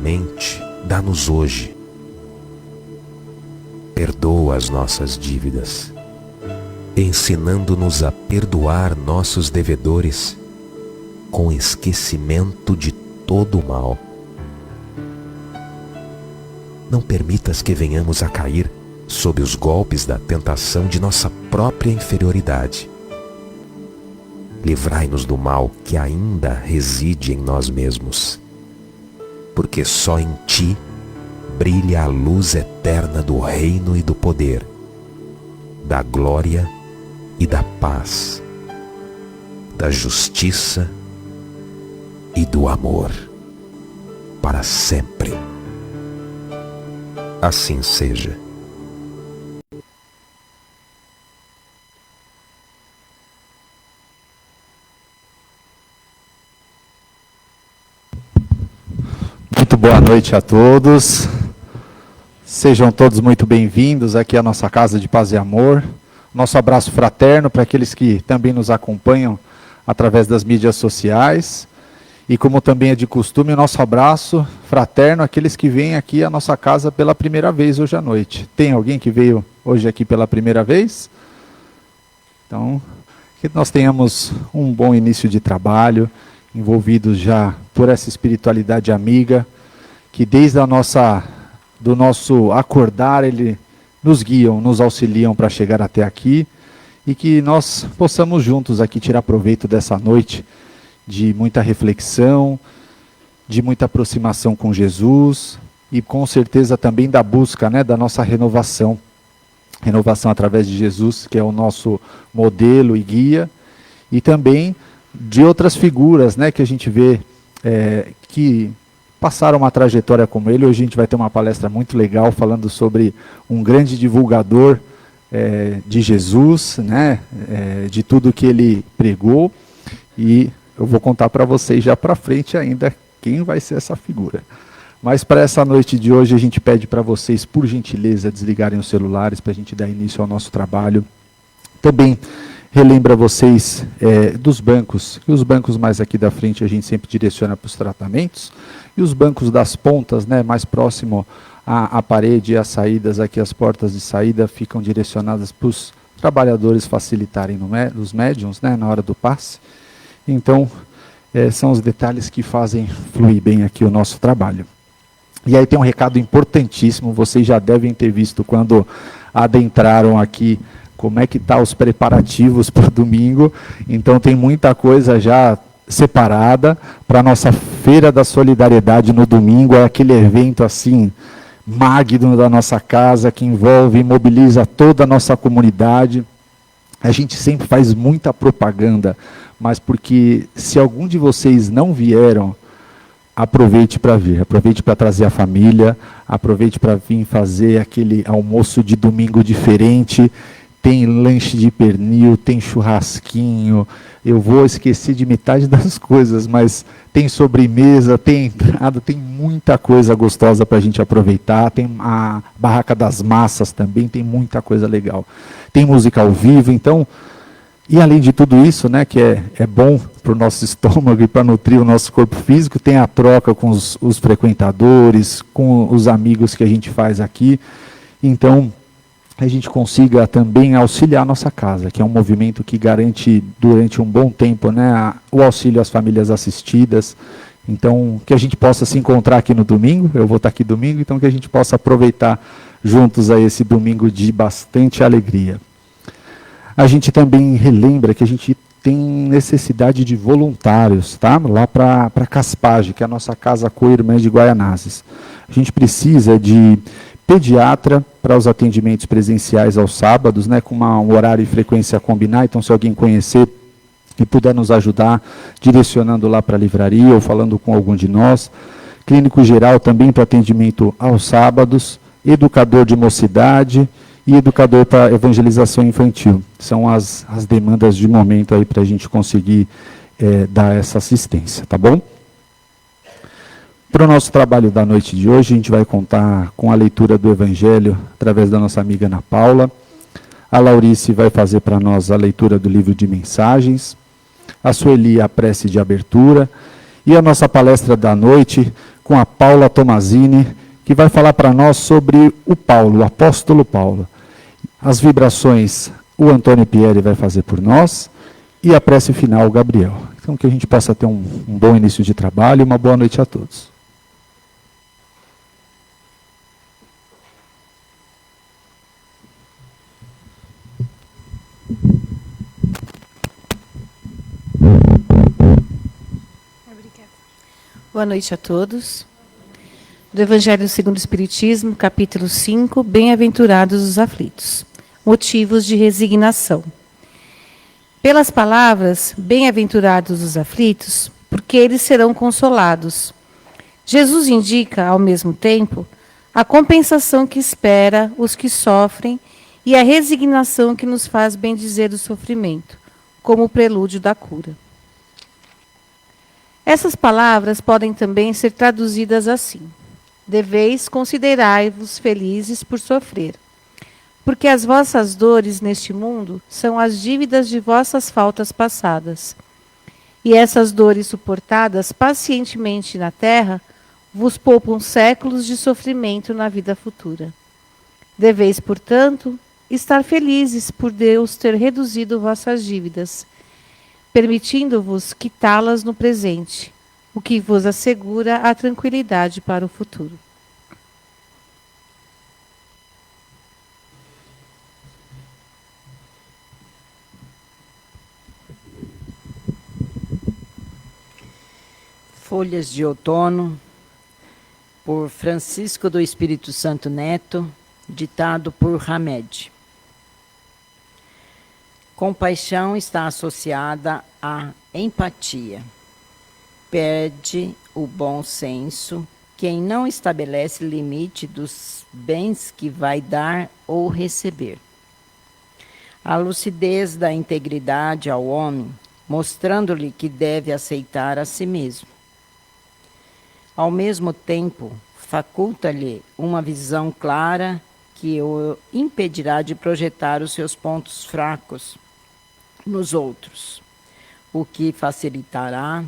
gratuitamente, dá-nos hoje. Perdoa as nossas dívidas, ensinando-nos a perdoar nossos devedores, com esquecimento de todo o mal. Não permitas que venhamos a cair sob os golpes da tentação de nossa própria inferioridade. Livrai-nos do mal que ainda reside em nós mesmos, porque só em Ti brilha a luz eterna do reino e do poder, da glória e da paz, da justiça e do amor, para sempre. Assim seja. Muito boa noite a todos. Sejam todos muito bem-vindos aqui à nossa Casa de Paz e Amor. Nosso abraço fraterno para aqueles que também nos acompanham através das mídias sociais. E como também é de costume, o nosso abraço fraterno àqueles que vêm aqui à nossa casa pela primeira vez hoje à noite. Tem alguém que veio hoje aqui pela primeira vez? Então, que nós tenhamos um bom início de trabalho, envolvidos já por essa espiritualidade amiga, que desde do nosso acordar, ele nos guiam, nos auxiliam para chegar até aqui, e que nós possamos juntos aqui tirar proveito dessa noite, de muita reflexão, de muita aproximação com Jesus e com certeza também da busca, da nossa renovação. Renovação através de Jesus, que é o nosso modelo e guia, e também de outras figuras que a gente vê que passaram uma trajetória como ele. Hoje a gente vai ter uma palestra muito legal falando sobre um grande divulgador de Jesus, de tudo que ele pregou, e eu vou contar para vocês já para frente ainda quem vai ser essa figura. Mas para essa noite de hoje a gente pede para vocês, por gentileza, desligarem os celulares para a gente dar início ao nosso trabalho. Também relembra vocês dos bancos, que os bancos mais aqui da frente a gente sempre direciona para os tratamentos, e os bancos das pontas, mais próximo à parede e às saídas, aqui as portas de saída ficam direcionadas para os trabalhadores facilitarem os médiuns, na hora do passe. Então, são os detalhes que fazem fluir bem aqui o nosso trabalho. E aí tem um recado importantíssimo, vocês já devem ter visto quando adentraram aqui, como é que estão os preparativos para o domingo. Então tem muita coisa já separada para a nossa Feira da Solidariedade no domingo. É aquele evento assim, magno da nossa casa, que envolve e mobiliza toda a nossa comunidade. A gente sempre faz muita propaganda, mas porque se algum de vocês não vieram, aproveite para vir, aproveite para trazer a família, aproveite para vir fazer aquele almoço de domingo diferente. Tem lanche de pernil, tem churrasquinho, eu vou esquecer de metade das coisas, mas tem sobremesa, tem entrada, tem muita coisa gostosa para a gente aproveitar. Tem a Barraca das Massas também, tem muita coisa legal. Tem música ao vivo, então... E além de tudo isso, que é bom para o nosso estômago e para nutrir o nosso corpo físico, tem a troca com os frequentadores, com os amigos que a gente faz aqui. Então, a gente consiga também auxiliar a nossa casa, que é um movimento que garante durante um bom tempo o auxílio às famílias assistidas. Então, que a gente possa se encontrar aqui no domingo, eu vou estar aqui domingo, então que a gente possa aproveitar juntos a esse domingo de bastante alegria. A gente também relembra que a gente tem necessidade de voluntários, lá para Caspage, que é a nossa casa co-irmã de Guaianazes. A gente precisa de pediatra para os atendimentos presenciais aos sábados, com um horário e frequência a combinar. Então, se alguém conhecer e puder nos ajudar, direcionando lá para a livraria ou falando com algum de nós. Clínico geral também para atendimento aos sábados, educador de mocidade e educador para evangelização infantil. São as demandas de momento aí para a gente conseguir dar essa assistência, tá bom? Para o nosso trabalho da noite de hoje, a gente vai contar com a leitura do Evangelho através da nossa amiga Ana Paula. A Laurice vai fazer para nós a leitura do livro de mensagens. A Sueli a prece de abertura. E a nossa palestra da noite com a Paula Tomazini, que vai falar para nós sobre o Paulo, o apóstolo Paulo. As vibrações o Antônio Pieri vai fazer por nós e a prece final o Gabriel. Então que a gente possa ter um bom início de trabalho e uma boa noite a todos. Boa noite a todos. Do Evangelho segundo o Espiritismo, capítulo 5, Bem-aventurados os aflitos. Motivos de resignação. Pelas palavras, bem-aventurados os aflitos, porque eles serão consolados. Jesus indica, ao mesmo tempo, a compensação que espera os que sofrem e a resignação que nos faz bendizer o sofrimento, como o prelúdio da cura. Essas palavras podem também ser traduzidas assim: deveis considerai-vos felizes por sofrer, porque as vossas dores neste mundo são as dívidas de vossas faltas passadas. E essas dores suportadas pacientemente na terra vos poupam séculos de sofrimento na vida futura. Deveis, portanto, estar felizes por Deus ter reduzido vossas dívidas, permitindo-vos quitá-las no presente, o que vos assegura a tranquilidade para o futuro. Folhas de Outono, por Francisco do Espírito Santo Neto, ditado por Hamed. Compaixão está associada à empatia. Perde o bom senso quem não estabelece limite dos bens que vai dar ou receber. A lucidez da integridade ao homem, mostrando-lhe que deve aceitar a si mesmo. Ao mesmo tempo, faculta-lhe uma visão clara que o impedirá de projetar os seus pontos fracos nos outros, o que facilitará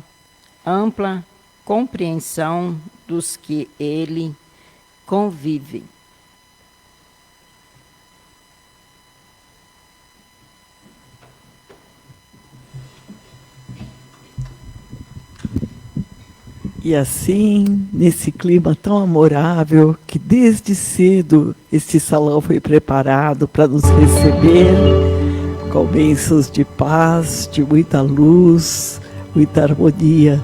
ampla compreensão dos que ele convive. E assim, nesse clima tão amorável, que desde cedo este salão foi preparado para nos receber, com bênçãos de paz, de muita luz, muita harmonia.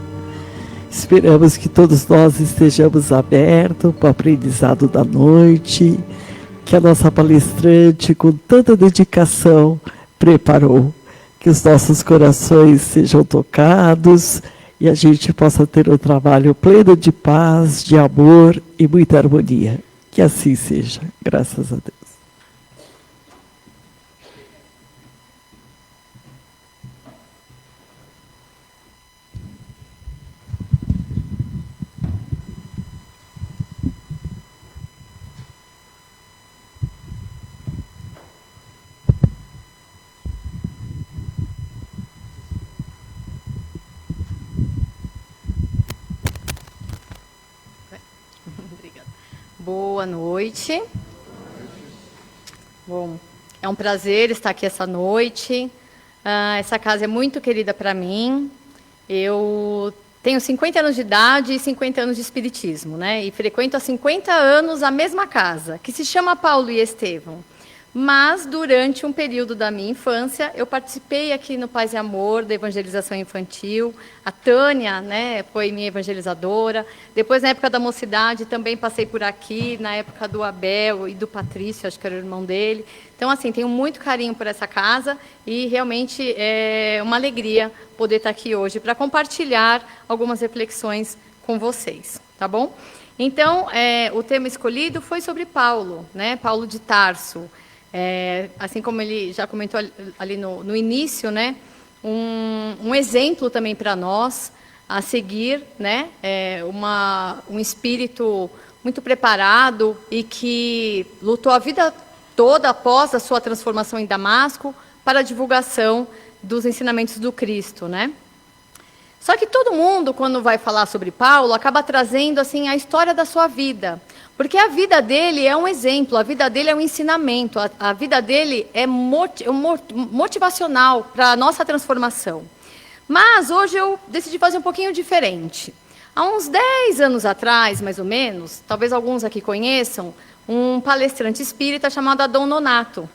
Esperamos que todos nós estejamos abertos para o aprendizado da noite, que a nossa palestrante, com tanta dedicação, preparou. Que os nossos corações sejam tocados e a gente possa ter um trabalho pleno de paz, de amor e muita harmonia. Que assim seja, graças a Deus. Boa noite. Bom, é um prazer estar aqui essa noite. Essa casa é muito querida para mim. Eu tenho 50 anos de idade e 50 anos de espiritismo, né? E frequento há 50 anos a mesma casa, que se chama Paulo e Estevão. Mas, durante um período da minha infância, eu participei aqui no Paz e Amor, da evangelização infantil. A Tânia, né, foi minha evangelizadora. Depois, na época da mocidade, também passei por aqui, na época do Abel e do Patrício, acho que era o irmão dele. Então, assim, tenho muito carinho por essa casa e realmente é uma alegria poder estar aqui hoje para compartilhar algumas reflexões com vocês, tá bom? Então, o tema escolhido foi sobre Paulo, né, Paulo de Tarso. Assim como ele já comentou ali no início, né, um exemplo também para nós a seguir, né, um espírito muito preparado e que lutou a vida toda após a sua transformação em Damasco para a divulgação dos ensinamentos do Cristo, né? Só que todo mundo, quando vai falar sobre Paulo, acaba trazendo assim a história da sua vida. Porque a vida dele é um exemplo, a vida dele é um ensinamento, a vida dele é motivacional para a nossa transformação. Mas hoje eu decidi fazer um pouquinho diferente. Há uns 10 anos atrás, mais ou menos, talvez alguns aqui conheçam, um palestrante espírita chamado Adão Nonato.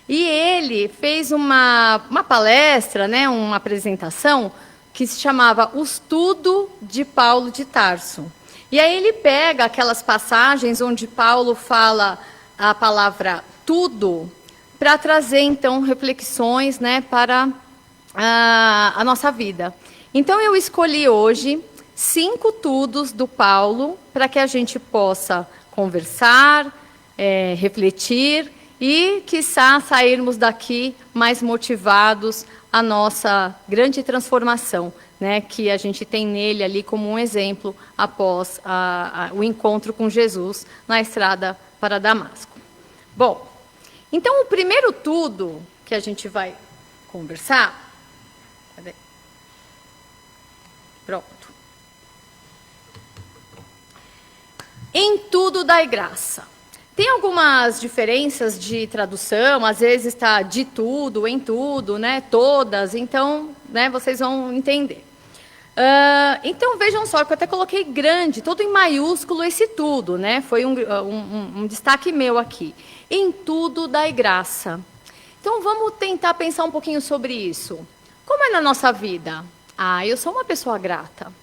E ele fez uma palestra, né, uma apresentação, que se chamava O Estudo de Paulo de Tarso. E aí ele pega aquelas passagens onde Paulo fala a palavra tudo, para trazer, então, reflexões, né, para a nossa vida. Então, eu escolhi hoje 5 tudos do Paulo, para que a gente possa conversar, refletir e, quiçá, sairmos daqui mais motivados à nossa grande transformação, né, que a gente tem nele ali como um exemplo após o encontro com Jesus na estrada para Damasco. Bom, então o primeiro tudo que a gente vai conversar... Cadê? Pronto. Em tudo dai graça. Tem algumas diferenças de tradução, às vezes está de tudo, em tudo, né, todas, então, né, vocês vão entender. Então, vejam só, que eu até coloquei grande, todo em maiúsculo esse tudo, né? Foi um destaque meu aqui. Em tudo dai graça. Então, vamos tentar pensar um pouquinho sobre isso. Como é na nossa vida? Eu sou uma pessoa grata.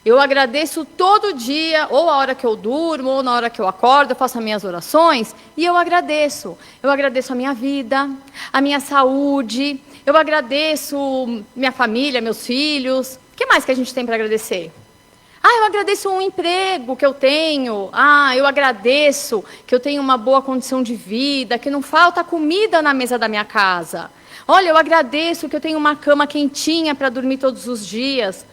Eu agradeço todo dia, ou a hora que eu durmo, ou na hora que eu acordo, eu faço as minhas orações, e eu agradeço. Eu agradeço a minha vida, a minha saúde, eu agradeço minha família, meus filhos. O que mais que a gente tem para agradecer? Eu agradeço um emprego que eu tenho. Eu agradeço que eu tenho uma boa condição de vida, que não falta comida na mesa da minha casa. Olha, eu agradeço que eu tenho uma cama quentinha para dormir todos os dias.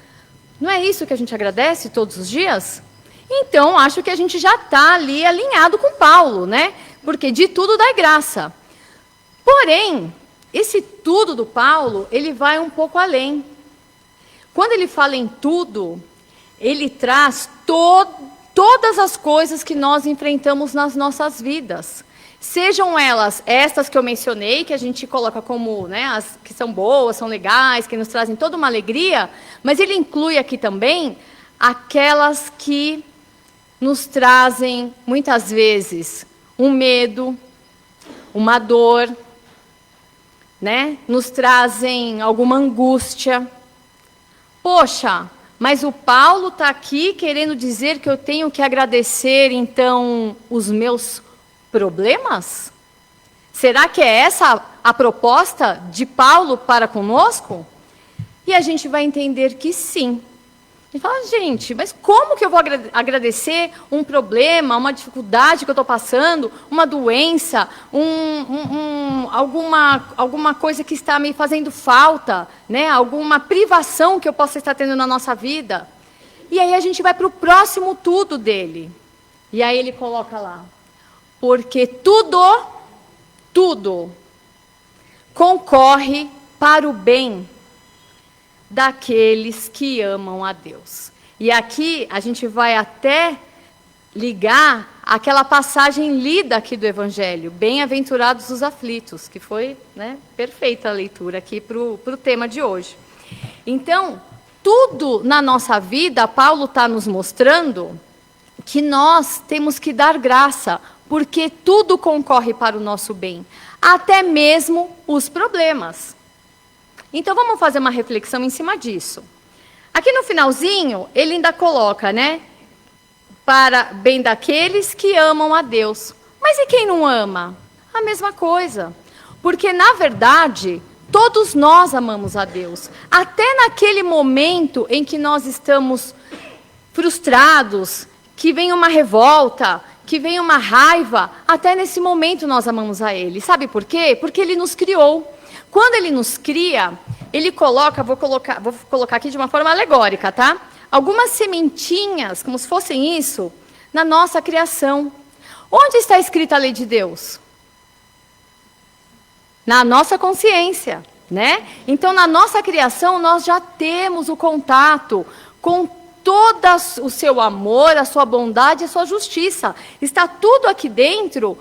Não é isso que a gente agradece todos os dias? Então, acho que a gente já está ali alinhado com Paulo, né? Porque de tudo dá graça. Porém, esse tudo do Paulo, ele vai um pouco além. Quando ele fala em tudo, ele traz todas as coisas que nós enfrentamos nas nossas vidas. Sejam elas estas que eu mencionei, que a gente coloca como, né, as que são boas, são legais, que nos trazem toda uma alegria, mas ele inclui aqui também aquelas que nos trazem, muitas vezes, um medo, uma dor, né? Nos trazem alguma angústia. Poxa, mas o Paulo está aqui querendo dizer que eu tenho que agradecer, então, os meus problemas? Será que é essa a proposta de Paulo para conosco? E a gente vai entender que sim. E fala, gente, mas como que eu vou agradecer um problema, uma dificuldade que eu estou passando, uma doença, alguma coisa que está me fazendo falta, né? Alguma privação que eu possa estar tendo na nossa vida? E aí a gente vai para o próximo tudo dele. E aí ele coloca lá, porque tudo concorre para o bem daqueles que amam a Deus. E aqui a gente vai até ligar aquela passagem lida aqui do Evangelho, bem-aventurados os aflitos, que foi, né, perfeita a leitura aqui para o tema de hoje. Então, tudo na nossa vida, Paulo está nos mostrando que nós temos que dar graça, porque tudo concorre para o nosso bem, até mesmo os problemas. Então, vamos fazer uma reflexão em cima disso. Aqui no finalzinho, ele ainda coloca, né? Para bem daqueles que amam a Deus. Mas e quem não ama? A mesma coisa. Porque, na verdade, todos nós amamos a Deus. Até naquele momento em que nós estamos frustrados, que vem uma revolta, que vem uma raiva, até nesse momento nós amamos a Ele. Sabe por quê? Porque Ele nos criou. Quando Ele nos cria, Ele coloca, vou colocar aqui de uma forma alegórica, tá? Algumas sementinhas, como se fossem isso, na nossa criação. Onde está escrita a lei de Deus? Na nossa consciência. né? Então, na nossa criação, nós já temos o contato com todo o seu amor, a sua bondade, a sua justiça. Está tudo aqui dentro,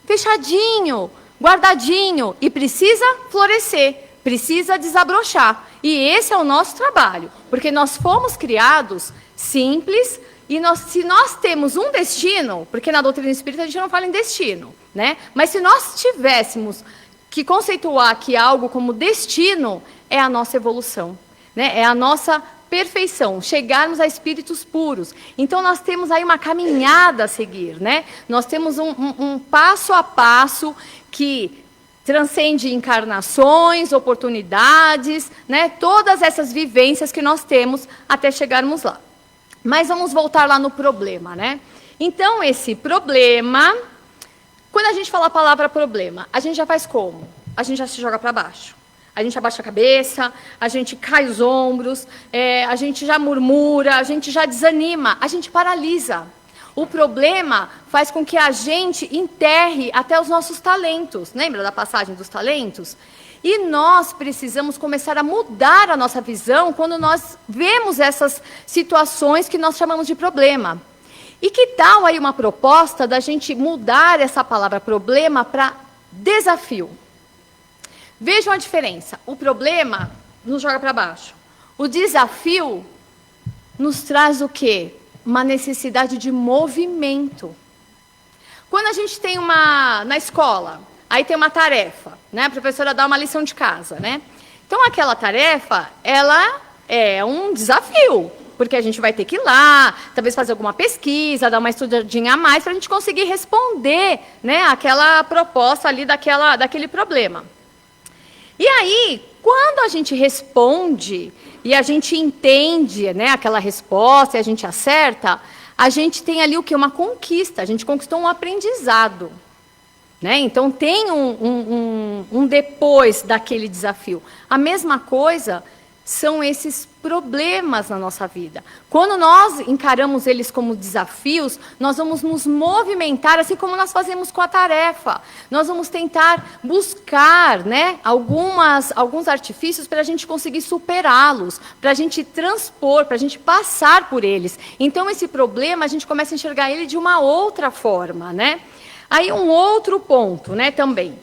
fechadinho, guardadinho, e precisa florescer, precisa desabrochar. E esse é o nosso trabalho, porque nós fomos criados simples, e se nós temos um destino, porque na doutrina espírita a gente não fala em destino, né? Mas se nós tivéssemos que conceituar aqui algo como destino, é a nossa evolução, né? É a nossa perfeição, chegarmos a espíritos puros. Então nós temos aí uma caminhada a seguir, né? Nós temos um passo a passo que transcende encarnações, oportunidades, né? Todas essas vivências que nós temos até chegarmos lá. Mas vamos voltar lá no problema, né? Então, esse problema, quando a gente fala a palavra problema, a gente já faz como? A gente já se joga para baixo. A gente abaixa a cabeça, a gente cai os ombros, a gente já murmura, a gente já desanima, a gente paralisa. O problema faz com que a gente enterre até os nossos talentos. Lembra da passagem dos talentos? E nós precisamos começar a mudar a nossa visão quando nós vemos essas situações que nós chamamos de problema. E que tal aí uma proposta da gente mudar essa palavra problema para desafio? Vejam a diferença. O problema nos joga para baixo. O desafio nos traz o quê? Uma necessidade de movimento. Quando a gente tem na escola, aí tem uma tarefa, né? A professora dá uma lição de casa, né? Então, aquela tarefa, ela é um desafio, porque a gente vai ter que ir lá, talvez fazer alguma pesquisa, dar uma estudadinha a mais, para a gente conseguir responder, né, aquela proposta ali daquele problema. E aí, quando a gente responde e a gente entende, né, aquela resposta e a gente acerta, a gente tem ali o quê? Uma conquista, a gente conquistou um aprendizado. Né? Então, tem um depois daquele desafio. A mesma coisa são esses problemas na nossa vida. Quando nós encaramos eles como desafios, nós vamos nos movimentar, assim como nós fazemos com a tarefa. Nós vamos tentar buscar, né, alguns artifícios para a gente conseguir superá-los, para a gente transpor, para a gente passar por eles. Então, esse problema, a gente começa a enxergar ele de uma outra forma, né? Aí um outro ponto, né, também.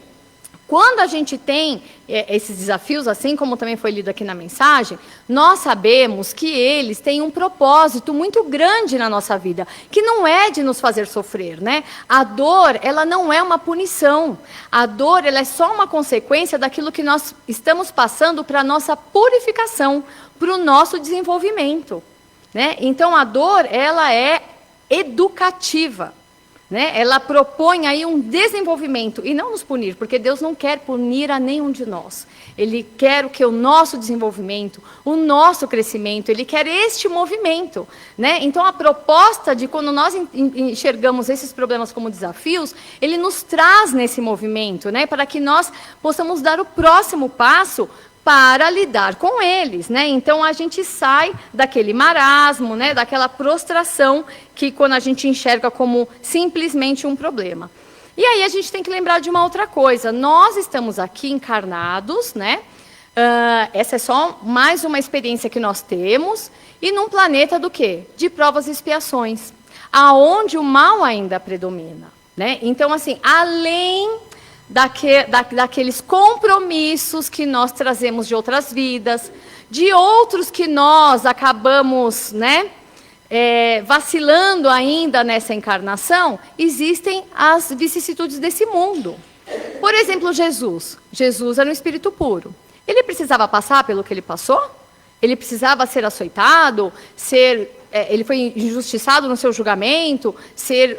Quando a gente tem esses desafios, assim como também foi lido aqui na mensagem, nós sabemos que eles têm um propósito muito grande na nossa vida, que não é de nos fazer sofrer, né? A dor, ela não é uma punição. A dor, ela é só uma consequência daquilo que nós estamos passando para a nossa purificação, para o nosso desenvolvimento, né? Então, a dor, ela é educativa. Né? Ela propõe aí um desenvolvimento e não nos punir, porque Deus não quer punir a nenhum de nós. Ele quer o nosso desenvolvimento, o nosso crescimento, Ele quer este movimento. Né? Então, a proposta de quando nós enxergamos esses problemas como desafios, Ele nos traz nesse movimento, né? Para que nós possamos dar o próximo passo para lidar com eles, né? Então a gente sai daquele marasmo, né? Daquela prostração que quando a gente enxerga como simplesmente um problema. E aí a gente tem que lembrar de uma outra coisa. Nós estamos aqui encarnados, né? Essa é só mais uma experiência que nós temos e num planeta do quê? De provas e expiações, aonde o mal ainda predomina, né? Então assim, além daqueles compromissos que nós trazemos de outras vidas, de outros que nós acabamos, né, vacilando ainda nessa encarnação, existem as vicissitudes desse mundo. Por exemplo, Jesus. Jesus era um espírito puro. Ele precisava passar pelo que ele passou? Ele precisava ser açoitado, ele foi injustiçado no seu julgamento, ser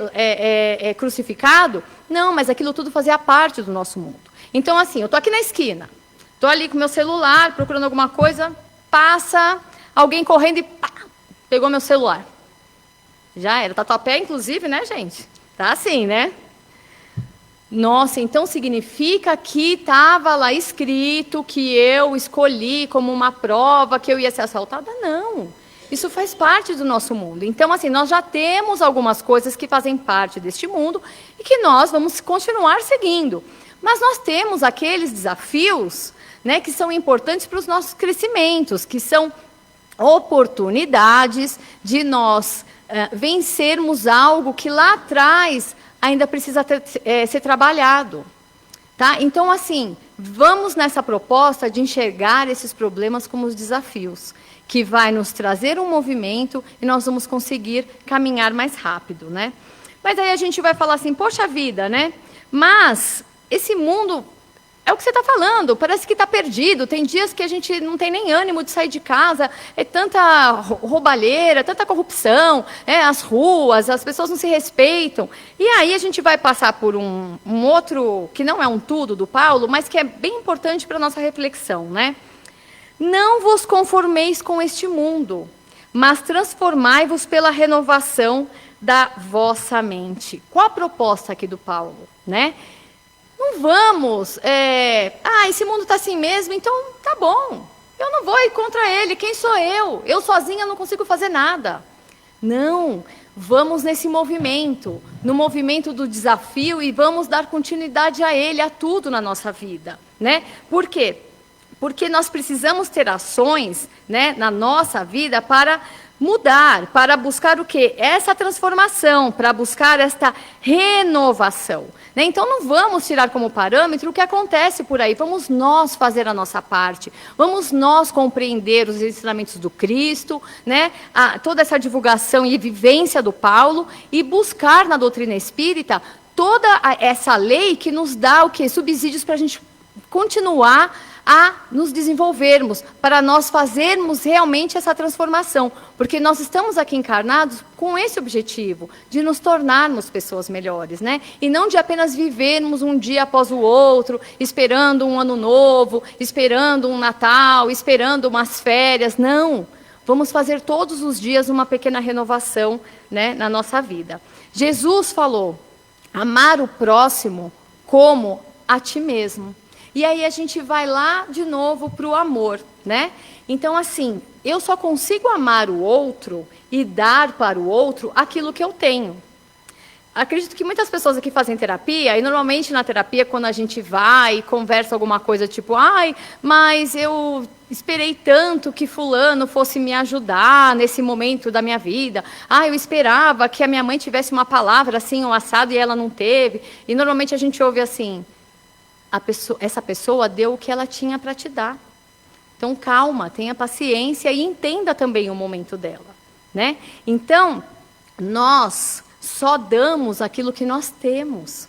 crucificado? Não, mas aquilo tudo fazia parte do nosso mundo. Então, assim, eu estou aqui na esquina, estou ali com meu celular, procurando alguma coisa, passa alguém correndo e pá, pegou meu celular. Já era, tatuapé, inclusive, né, gente? Tá assim, né? Nossa, então significa que estava lá escrito que eu escolhi como uma prova que eu ia ser assaltada? Não. Isso faz parte do nosso mundo. Então, assim, nós já temos algumas coisas que fazem parte deste mundo e que nós vamos continuar seguindo. Mas nós temos aqueles desafios, né, que são importantes para os nossos crescimentos, que são oportunidades de nós vencermos algo que lá atrás ainda precisa ser trabalhado. Tá? Então, assim, vamos nessa proposta de enxergar esses problemas como os desafios, que vai nos trazer um movimento e nós vamos conseguir caminhar mais rápido, né? Mas aí a gente vai falar assim, poxa vida, né? Mas esse mundo, é o que você está falando, parece que está perdido. Tem dias que a gente não tem nem ânimo de sair de casa, é tanta roubalheira, tanta corrupção, as ruas, as pessoas não se respeitam. E aí a gente vai passar por um outro, que não é um tudo do Paulo, mas que é bem importante para a nossa reflexão, né? Não vos conformeis com este mundo, mas transformai-vos pela renovação da vossa mente. Qual a proposta aqui do Paulo, né? Não vamos, esse mundo está assim mesmo, então tá bom. Eu não vou ir contra ele, quem sou eu? Eu sozinha não consigo fazer nada. Não, vamos nesse movimento, no movimento do desafio e vamos dar continuidade a ele, a tudo na nossa vida, né? Por quê? Porque nós precisamos ter ações, né, na nossa vida para mudar, para buscar o quê? Essa transformação, para buscar esta renovação. Né? Então, não vamos tirar como parâmetro o que acontece por aí. Vamos nós fazer a nossa parte. Vamos nós compreender os ensinamentos do Cristo, né? Toda essa divulgação e vivência do Paulo, e buscar na doutrina espírita toda essa lei que nos dá o quê? Subsídios para a gente continuar a nos desenvolvermos, para nós fazermos realmente essa transformação, porque nós estamos aqui encarnados com esse objetivo, de nos tornarmos pessoas melhores, né? E não de apenas vivermos um dia após o outro, esperando um ano novo, esperando um Natal, esperando umas férias, não. Vamos fazer todos os dias uma pequena renovação, né, na nossa vida. Jesus falou, amar o próximo como a ti mesmo. E aí a gente vai lá de novo para o amor, né? Então, assim, eu só consigo amar o outro e dar para o outro aquilo que eu tenho. Acredito que muitas pessoas aqui fazem terapia, e normalmente na terapia, quando a gente vai e conversa alguma coisa tipo, mas eu esperei tanto que fulano fosse me ajudar nesse momento da minha vida. Eu esperava que a minha mãe tivesse uma palavra assim, um assado, e ela não teve. E normalmente a gente ouve assim, essa pessoa deu o que ela tinha para te dar. Então, calma, tenha paciência e entenda também o momento dela, né? Então, nós só damos aquilo que nós temos.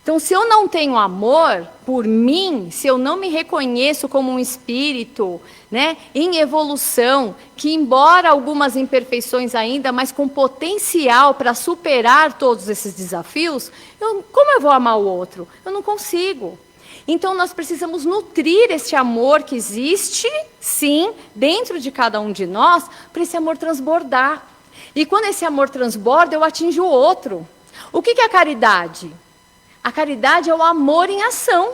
Então, se eu não tenho amor por mim, se eu não me reconheço como um espírito, né, em evolução, que embora algumas imperfeições ainda, mas com potencial para superar todos esses desafios, como eu vou amar o outro? Eu não consigo. Então, nós precisamos nutrir esse amor que existe, sim, dentro de cada um de nós, para esse amor transbordar. E quando esse amor transborda, eu atinjo o outro. O que é a caridade? A caridade é o amor em ação.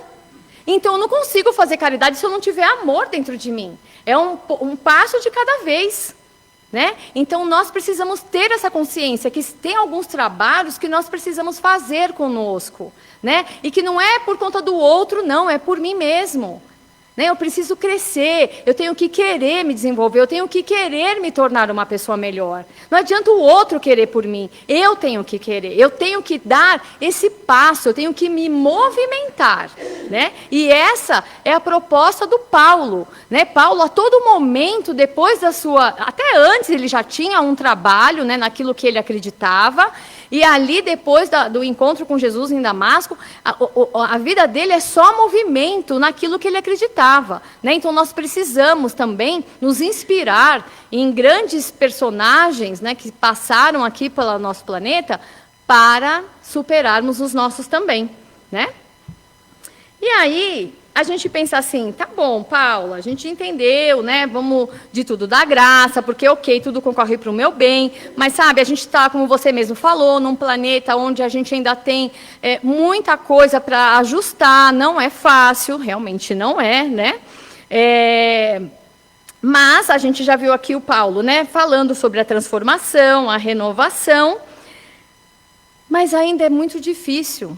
Então, eu não consigo fazer caridade se eu não tiver amor dentro de mim. É um passo de cada vez. Né? Então, nós precisamos ter essa consciência que tem alguns trabalhos que nós precisamos fazer conosco, né? E que não é por conta do outro, não, é por mim mesmo. Né? Eu preciso crescer, eu tenho que querer me desenvolver, eu tenho que querer me tornar uma pessoa melhor. Não adianta o outro querer por mim, eu tenho que querer, eu tenho que dar esse passo, eu tenho que me movimentar. Né? E essa é a proposta do Paulo. Né? Paulo, a todo momento, depois da sua... Até antes ele já tinha um trabalho, né, naquilo que ele acreditava. E ali, depois do encontro com Jesus em Damasco, a vida dele é só movimento naquilo que ele acreditava. Né? Então, nós precisamos também nos inspirar em grandes personagens, né, que passaram aqui pelo nosso planeta para superarmos os nossos também. Né? E aí, a gente pensa assim, tá bom, Paula, a gente entendeu, né? Vamos de tudo dar graça, porque, ok, tudo concorre para o meu bem, mas, sabe, a gente está, como você mesmo falou, num planeta onde a gente ainda tem muita coisa para ajustar, não é fácil, realmente não é, né? Mas a gente já viu aqui o Paulo, né, falando sobre a transformação, a renovação, mas ainda é muito difícil,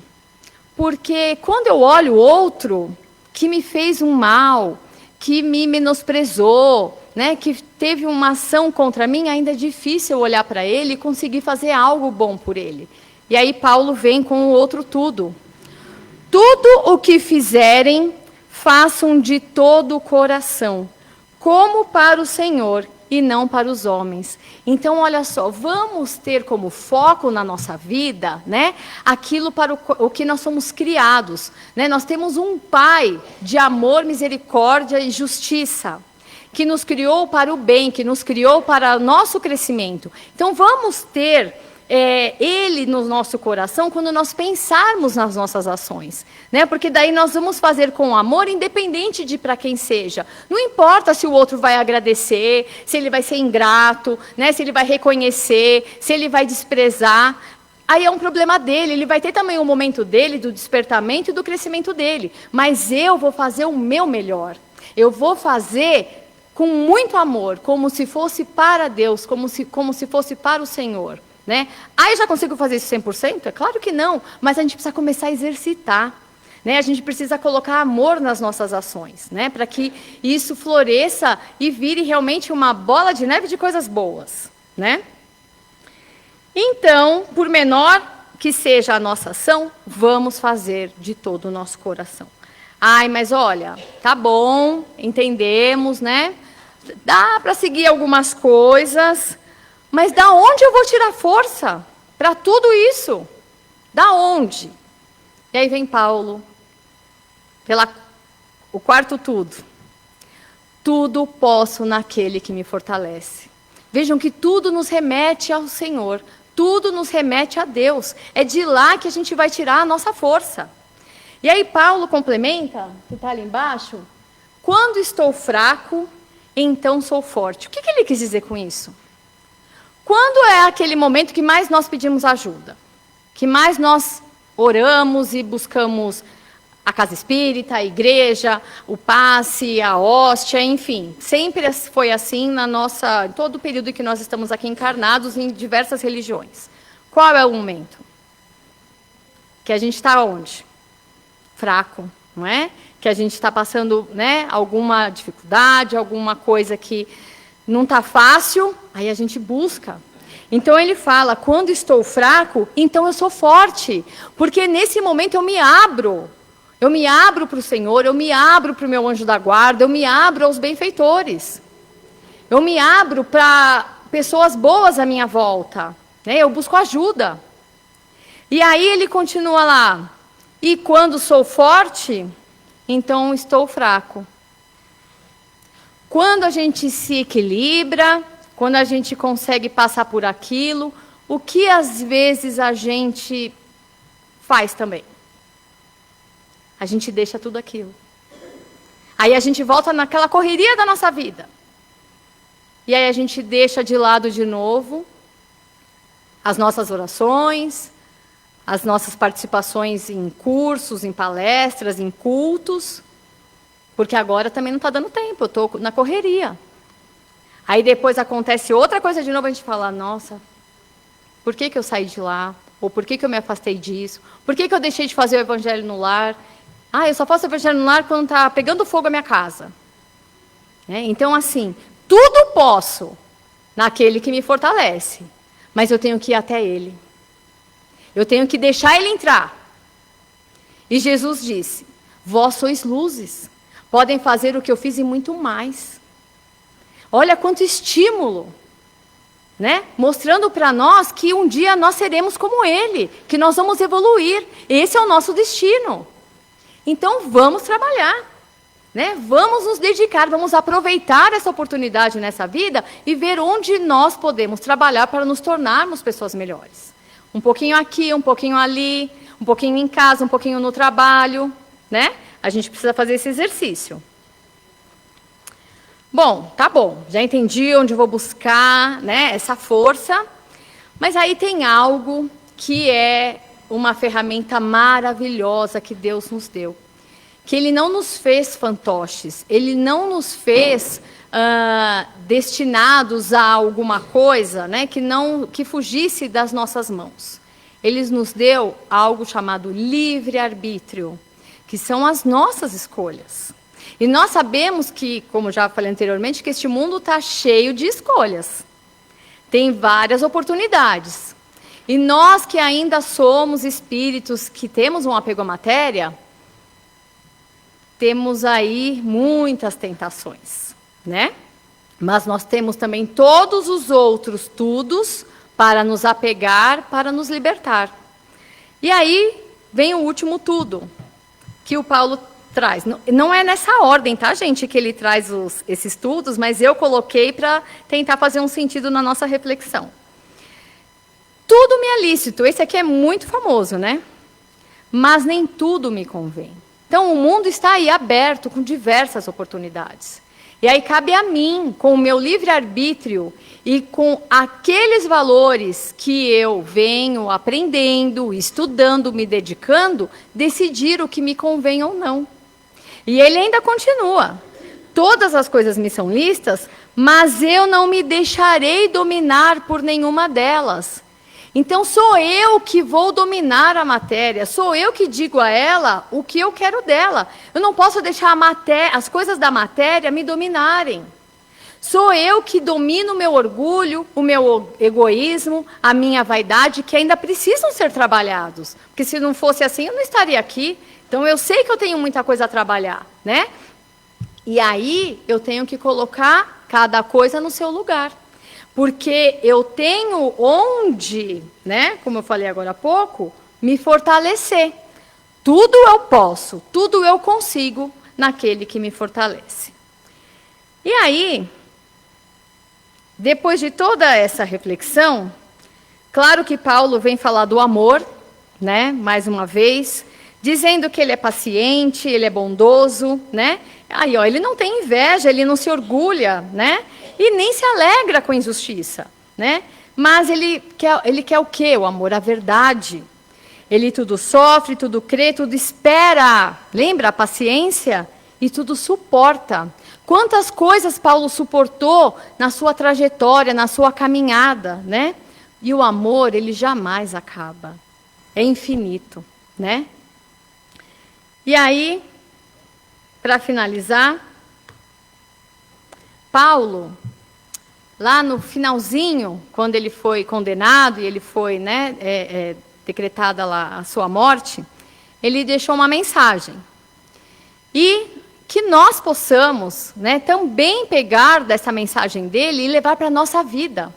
porque quando eu olho o outro, que me fez um mal, que me menosprezou, né, que teve uma ação contra mim, ainda é difícil olhar para ele e conseguir fazer algo bom por ele. E aí Paulo vem com o outro tudo. Tudo o que fizerem, façam de todo o coração, como para o Senhor e não para os homens. Então, olha só, vamos ter como foco na nossa vida, né, aquilo para o que nós somos criados, né? Nós temos um Pai de amor, misericórdia e justiça, que nos criou para o bem, que nos criou para o nosso crescimento. Então, vamos ter Ele no nosso coração quando nós pensarmos nas nossas ações, né? Porque daí nós vamos fazer com amor, independente de para quem seja. Não importa se o outro vai agradecer, se ele vai ser ingrato, né? Se ele vai reconhecer, se ele vai desprezar. Aí é um problema dele, ele vai ter também o momento dele, do despertamento e do crescimento dele. Mas eu vou fazer o meu melhor. Eu vou fazer com muito amor, como se fosse para Deus, como se fosse para o Senhor. Né? Eu já consigo fazer isso 100%? É claro que não, mas a gente precisa começar a exercitar. Né? A gente precisa colocar amor nas nossas ações, né? Para que isso floresça e vire realmente uma bola de neve de coisas boas. Né? Então, por menor que seja a nossa ação, vamos fazer de todo o nosso coração. Mas olha, tá bom, entendemos, né? Dá para seguir algumas coisas, mas da onde eu vou tirar força para tudo isso? Da onde? E aí vem Paulo, o quarto tudo. Tudo posso naquele que me fortalece. Vejam que tudo nos remete ao Senhor, tudo nos remete a Deus. É de lá que a gente vai tirar a nossa força. E aí Paulo complementa, que está ali embaixo, quando estou fraco, então sou forte. O que ele quis dizer com isso? Quando é aquele momento que mais nós pedimos ajuda? Que mais nós oramos e buscamos a casa espírita, a igreja, o passe, a hóstia, enfim. Sempre foi assim em todo o período que nós estamos aqui encarnados em diversas religiões. Qual é o momento? Que a gente está onde? Fraco, não é? Que a gente está passando, né, alguma dificuldade, alguma coisa que não está fácil, aí a gente busca. Então ele fala, quando estou fraco, então eu sou forte, porque nesse momento eu me abro para o Senhor, eu me abro para o meu anjo da guarda, eu me abro aos benfeitores, eu me abro para pessoas boas à minha volta, né? Eu busco ajuda. E aí ele continua lá, e quando sou forte, então estou fraco. Quando a gente se equilibra, quando a gente consegue passar por aquilo, o que às vezes a gente faz também? A gente deixa tudo aquilo. Aí a gente volta naquela correria da nossa vida. E aí a gente deixa de lado de novo as nossas orações, as nossas participações em cursos, em palestras, em cultos, porque agora também não está dando tempo, eu estou na correria. Aí depois acontece outra coisa de novo, a gente fala, nossa, por que eu saí de lá? Ou por que eu me afastei disso? Por que eu deixei de fazer o evangelho no lar? Eu só faço o evangelho no lar quando está pegando fogo a minha casa. Então, assim, tudo posso naquele que me fortalece, mas eu tenho que ir até ele. Eu tenho que deixar ele entrar. E Jesus disse, vós sois luzes, podem fazer o que eu fiz e muito mais. Olha quanto estímulo, né? Mostrando para nós que um dia nós seremos como ele, que nós vamos evoluir. Esse é o nosso destino. Então vamos trabalhar, né? Vamos nos dedicar, vamos aproveitar essa oportunidade nessa vida e ver onde nós podemos trabalhar para nos tornarmos pessoas melhores. Um pouquinho aqui, um pouquinho ali, um pouquinho em casa, um pouquinho no trabalho, né? A gente precisa fazer esse exercício. Bom, tá bom, já entendi onde eu vou buscar, né, essa força, mas aí tem algo que é uma ferramenta maravilhosa que Deus nos deu. Que Ele não nos fez fantoches, Ele não nos fez destinados a alguma coisa, né, que fugisse das nossas mãos. Ele nos deu algo chamado livre-arbítrio. que são as nossas escolhas. E nós sabemos que, como já falei anteriormente, que este mundo está cheio de escolhas. Tem várias oportunidades. E nós que ainda somos espíritos que temos um apego à matéria, temos aí muitas tentações, né? Mas nós temos também todos os outros tudos para nos apegar, para nos libertar. E aí vem o último tudo, que o Paulo traz. Não é nessa ordem, tá, gente, que ele traz esses tudos, mas eu coloquei para tentar fazer um sentido na nossa reflexão. Tudo me é lícito. Esse aqui é muito famoso, né? Mas nem tudo me convém. Então, o mundo está aí aberto, com diversas oportunidades. E aí cabe a mim, com o meu livre-arbítrio e com aqueles valores que eu venho aprendendo, estudando, me dedicando, decidir o que me convém ou não. E ele ainda continua. Todas as coisas me são lícitas, mas eu não me deixarei dominar por nenhuma delas. Então, sou eu que vou dominar a matéria, sou eu que digo a ela o que eu quero dela. Eu não posso deixar as coisas da matéria me dominarem. Sou eu que domino o meu orgulho, o meu egoísmo, a minha vaidade, que ainda precisam ser trabalhados. Porque se não fosse assim, eu não estaria aqui. Então, eu sei que eu tenho muita coisa a trabalhar, né? E aí, eu tenho que colocar cada coisa no seu lugar. Porque eu tenho onde, né, como eu falei agora há pouco, me fortalecer. Tudo eu posso, tudo eu consigo naquele que me fortalece. E aí, depois de toda essa reflexão, claro que Paulo vem falar do amor, né, mais uma vez, dizendo que ele é paciente, ele é bondoso, né? Aí, ó, ele não tem inveja, ele não se orgulha, né? E nem se alegra com a injustiça, né? Mas ele quer o quê? O amor à verdade. Ele tudo sofre, tudo crê, tudo espera. Lembra? A paciência? E tudo suporta. Quantas coisas Paulo suportou na sua trajetória, na sua caminhada, né? E o amor, ele jamais acaba. É infinito, né? E aí, para finalizar, Paulo, lá no finalzinho, quando ele foi condenado e ele foi, né, decretada lá a sua morte, ele deixou uma mensagem. E que nós possamos, né, também pegar dessa mensagem dele e levar para a nossa vida.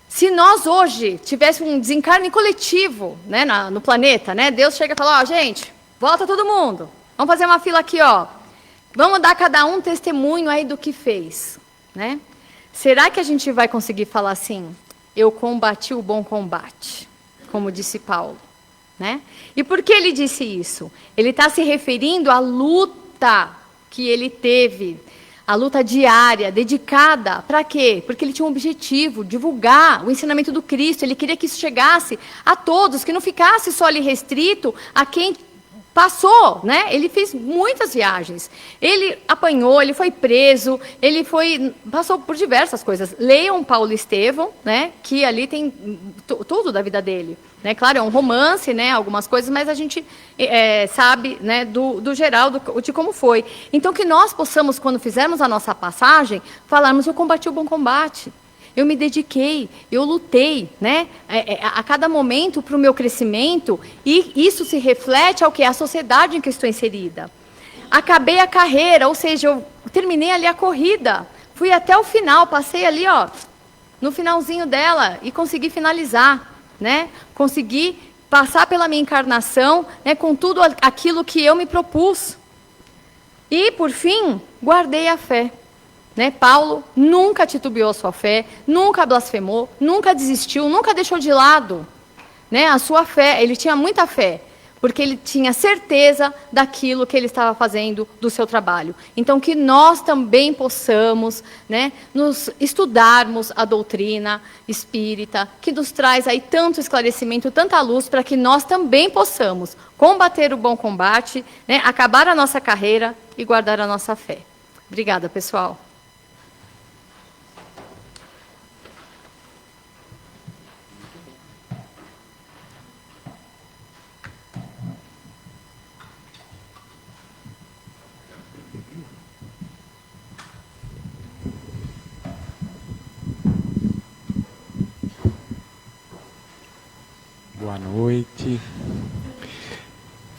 Se nós hoje tivéssemos um desencarne coletivo, né, no planeta, né, Deus chega e fala, ó, gente, volta todo mundo, vamos fazer uma fila aqui, ó. Vamos dar cada um testemunho aí do que fez, né? Será que a gente vai conseguir falar assim, eu combati o bom combate, como disse Paulo, né? E por que ele disse isso? Ele está se referindo à luta que ele teve, a luta diária, dedicada, para quê? Porque ele tinha um objetivo, divulgar o ensinamento do Cristo, ele queria que isso chegasse a todos, que não ficasse só ali restrito a quem passou, né? Ele fez muitas viagens. Ele apanhou, ele foi preso, passou por diversas coisas. Leiam Paulo Estevão, né? Que ali tem tudo da vida dele, né? Claro, é um romance, né? Algumas coisas, mas a gente sabe, né? Do geral, de como foi. Então, que nós possamos, quando fizermos a nossa passagem, falarmos: eu combati o bom combate. Eu me dediquei, eu lutei, né, a cada momento para o meu crescimento, e isso se reflete ao que é a sociedade em que estou inserida. Acabei a carreira, ou seja, eu terminei ali a corrida, fui até o final, passei ali, ó, no finalzinho dela e consegui finalizar, né, consegui passar pela minha encarnação, né, com tudo aquilo que eu me propus. E, por fim, guardei a fé. Né? Paulo nunca titubeou a sua fé, nunca blasfemou, nunca desistiu, nunca deixou de lado, né, a sua fé. Ele tinha muita fé, porque ele tinha certeza daquilo que ele estava fazendo do seu trabalho. Então, que nós também possamos, né, nos estudarmos a doutrina espírita, que nos traz aí tanto esclarecimento, tanta luz, para que nós também possamos combater o bom combate, né, acabar a nossa carreira e guardar a nossa fé. Obrigada, pessoal. noite.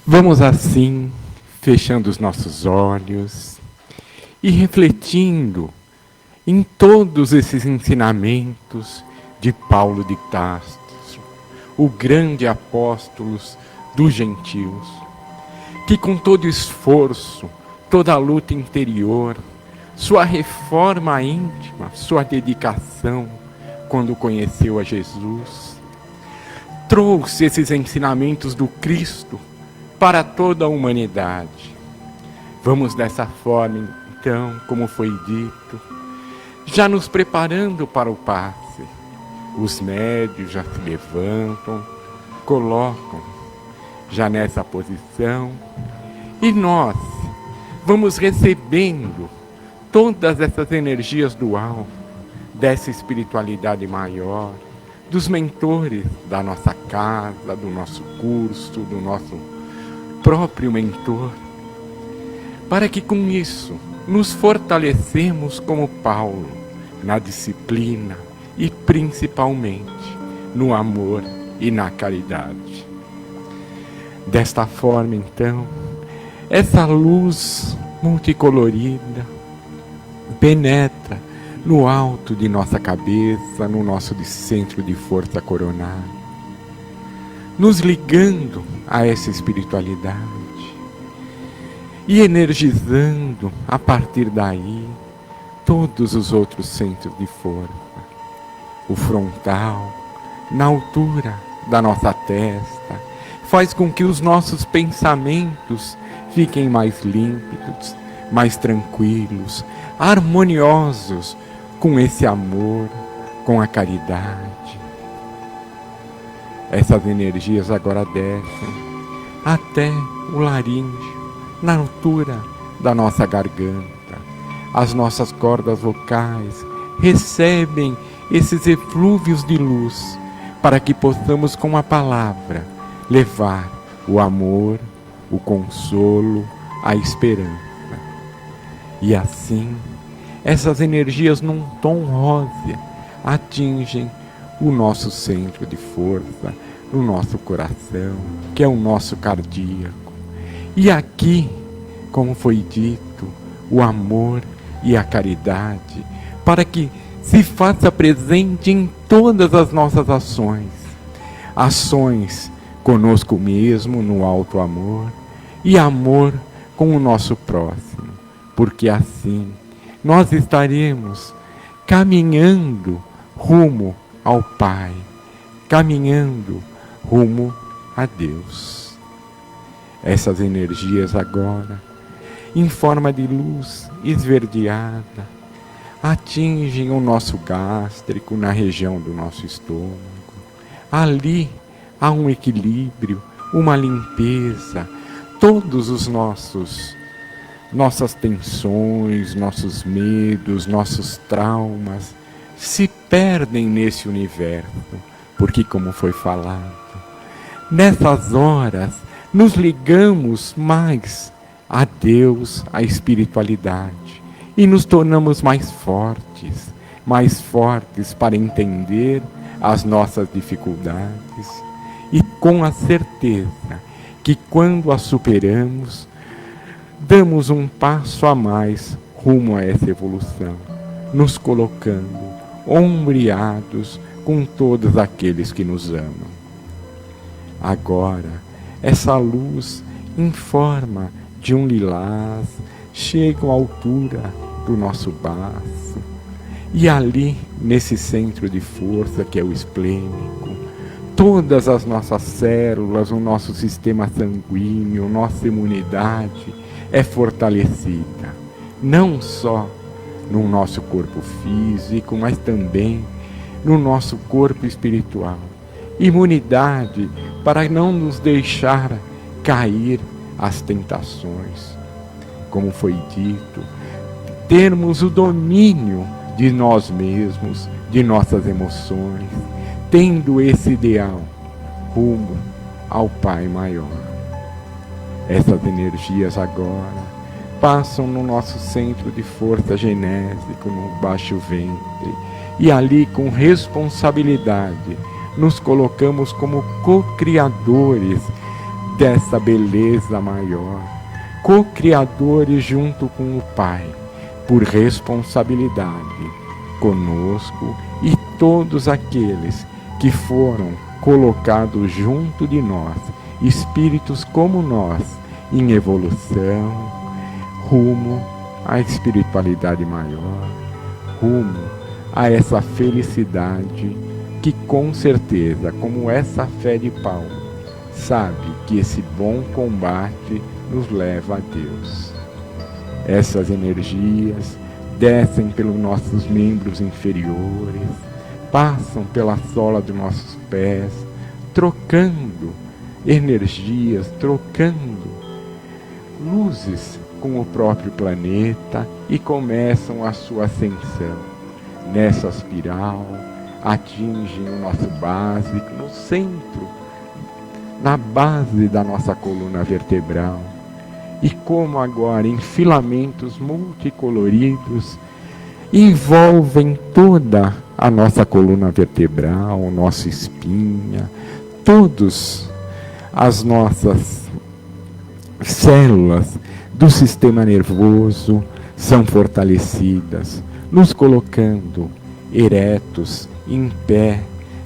Vamos assim, fechando os nossos olhos e refletindo em todos esses ensinamentos de Paulo de Tarso, o grande apóstolo dos gentios, que com todo esforço, toda a luta interior, sua reforma íntima, sua dedicação, quando conheceu a Jesus, trouxe esses ensinamentos do Cristo para toda a humanidade. Vamos dessa forma, então, como foi dito, já nos preparando para o passe. Os médios já se levantam, colocam já nessa posição, e nós vamos recebendo todas essas energias do alto, dessa espiritualidade maior, dos mentores da nossa casa, do nosso curso, do nosso próprio mentor, para que com isso nos fortalecemos como Paulo, na disciplina e principalmente no amor e na caridade. Desta forma, então, essa luz multicolorida penetra no alto de nossa cabeça, no nosso centro de força coronária, nos ligando a essa espiritualidade e energizando a partir daí todos os outros centros de força. O frontal, na altura da nossa testa, faz com que os nossos pensamentos fiquem mais límpidos, mais tranquilos, harmoniosos com esse amor, com a caridade. Essas energias agora descem até o laríngeo, na altura da nossa garganta. As nossas cordas vocais recebem esses eflúvios de luz para que possamos, com a palavra, levar o amor, o consolo, a esperança. E assim, essas energias num tom rosa atingem o nosso centro de força, o nosso coração, que é o nosso cardíaco. E aqui, como foi dito, o amor e a caridade, para que se faça presente em todas as nossas ações. Ações conosco mesmo, no alto amor, e amor com o nosso próximo, porque assim nós estaremos caminhando rumo ao Pai, caminhando rumo a Deus. Essas energias agora, em forma de luz esverdeada, atingem o nosso gástrico, na região do nosso estômago. Ali há um equilíbrio, uma limpeza. Todos os nossas tensões, nossos medos, nossos traumas se perdem nesse universo, porque, como foi falado, nessas horas nos ligamos mais a Deus, à espiritualidade, e nos tornamos mais fortes para entender as nossas dificuldades, e com a certeza que quando as superamos, damos um passo a mais rumo a essa evolução, nos colocando ombreados com todos aqueles que nos amam. Agora, essa luz em forma de um lilás chega à altura do nosso baço, e ali, nesse centro de força que é o esplênico, todas as nossas células, o nosso sistema sanguíneo, nossa imunidade é fortalecida, não só no nosso corpo físico, mas também no nosso corpo espiritual. Imunidade para não nos deixar cair às tentações. Como foi dito, termos o domínio de nós mesmos, de nossas emoções, tendo esse ideal rumo ao Pai maior. Essas energias agora passam no nosso centro de força genésico, no baixo ventre, e ali, com responsabilidade, nos colocamos como co-criadores dessa beleza maior, co-criadores junto com o Pai, por responsabilidade conosco e todos aqueles que foram colocados junto de nós, espíritos como nós, em evolução, rumo à espiritualidade maior, rumo a essa felicidade que com certeza, como essa fé de Paulo, sabe que esse bom combate nos leva a Deus. Essas energias descem pelos nossos membros inferiores, passam pela sola dos nossos pés, trocando energias, trocando luzes com o próprio planeta e começam a sua ascensão. Nessa espiral, atingem o nosso básico, no centro, na base da nossa coluna vertebral. E como agora em filamentos multicoloridos, envolvem toda a nossa coluna vertebral, nossa espinha, todas as nossas células do sistema nervoso são fortalecidas, nos colocando eretos, em pé,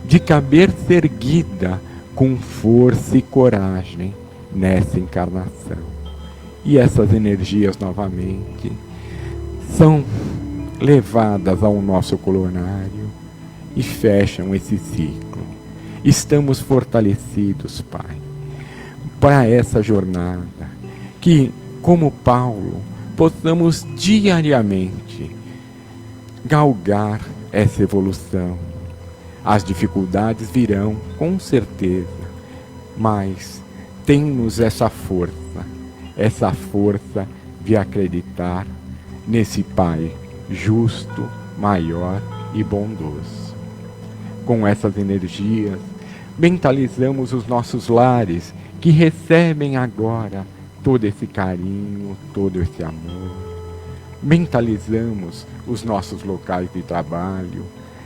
de cabeça erguida, com força e coragem nessa encarnação. E essas energias novamente são levadas ao nosso coronário e fecham esse ciclo. Estamos fortalecidos, Pai, para essa jornada, que, como Paulo, possamos diariamente galgar essa evolução. As dificuldades virão, com certeza, mas temos essa força de acreditar nesse Pai justo, maior e bondoso. Com essas energias, mentalizamos os nossos lares que recebem agora todo esse carinho, todo esse amor. Mentalizamos os nossos locais de trabalho.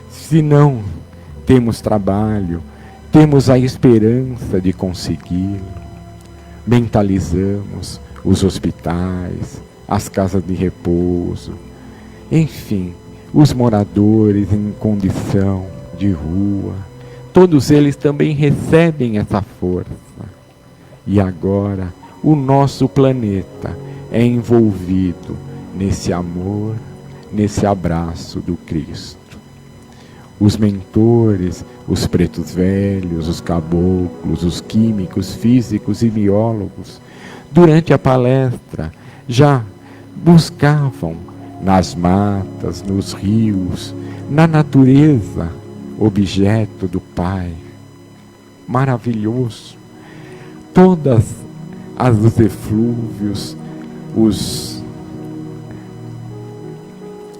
Se não temos trabalho, temos a esperança de consegui-lo. Mentalizamos os hospitais, as casas de repouso, enfim, os moradores em condição de rua. Todos eles também recebem essa força. E agora o nosso planeta é envolvido nesse amor, nesse abraço do Cristo. Os mentores, os pretos velhos, os caboclos, os químicos, físicos e biólogos, durante a palestra, já buscavam nas matas, nos rios, na natureza, objeto do Pai. Maravilhoso. Todas os eflúvios,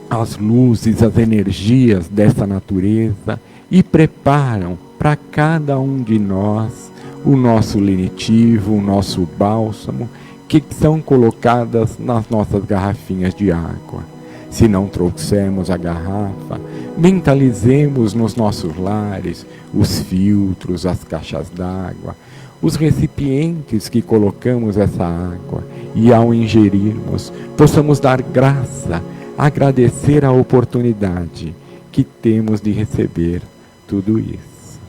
as luzes, as energias dessa natureza e preparam para cada um de nós o nosso lenitivo, o nosso bálsamo, que são colocadas nas nossas garrafinhas de água. Se não trouxermos a garrafa, mentalizemos nos nossos lares os filtros, as caixas d'água, os recipientes que colocamos essa água, e ao ingerirmos, possamos dar graça, agradecer a oportunidade que temos de receber tudo isso.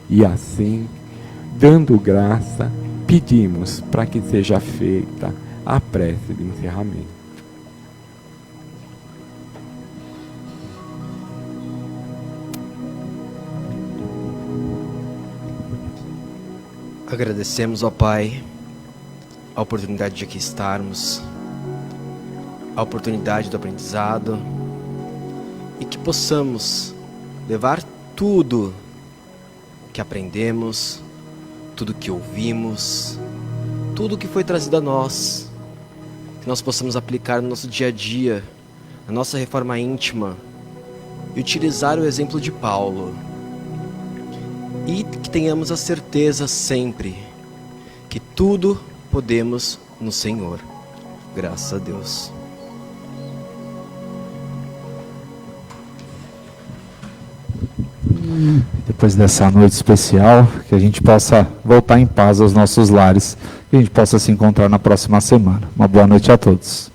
E assim, dando graça, pedimos para que seja feita a prece de encerramento. Agradecemos ao Pai a oportunidade de aqui estarmos, a oportunidade do aprendizado, e que possamos levar tudo que aprendemos, tudo que ouvimos, tudo que foi trazido a nós, que nós possamos aplicar no nosso dia a dia, na nossa reforma íntima, e utilizar o exemplo de Paulo. E que tenhamos a certeza sempre que tudo podemos no Senhor. Graças a Deus. depois dessa noite especial, que a gente possa voltar em paz aos nossos lares, que a gente possa se encontrar na próxima semana. Uma boa noite a todos.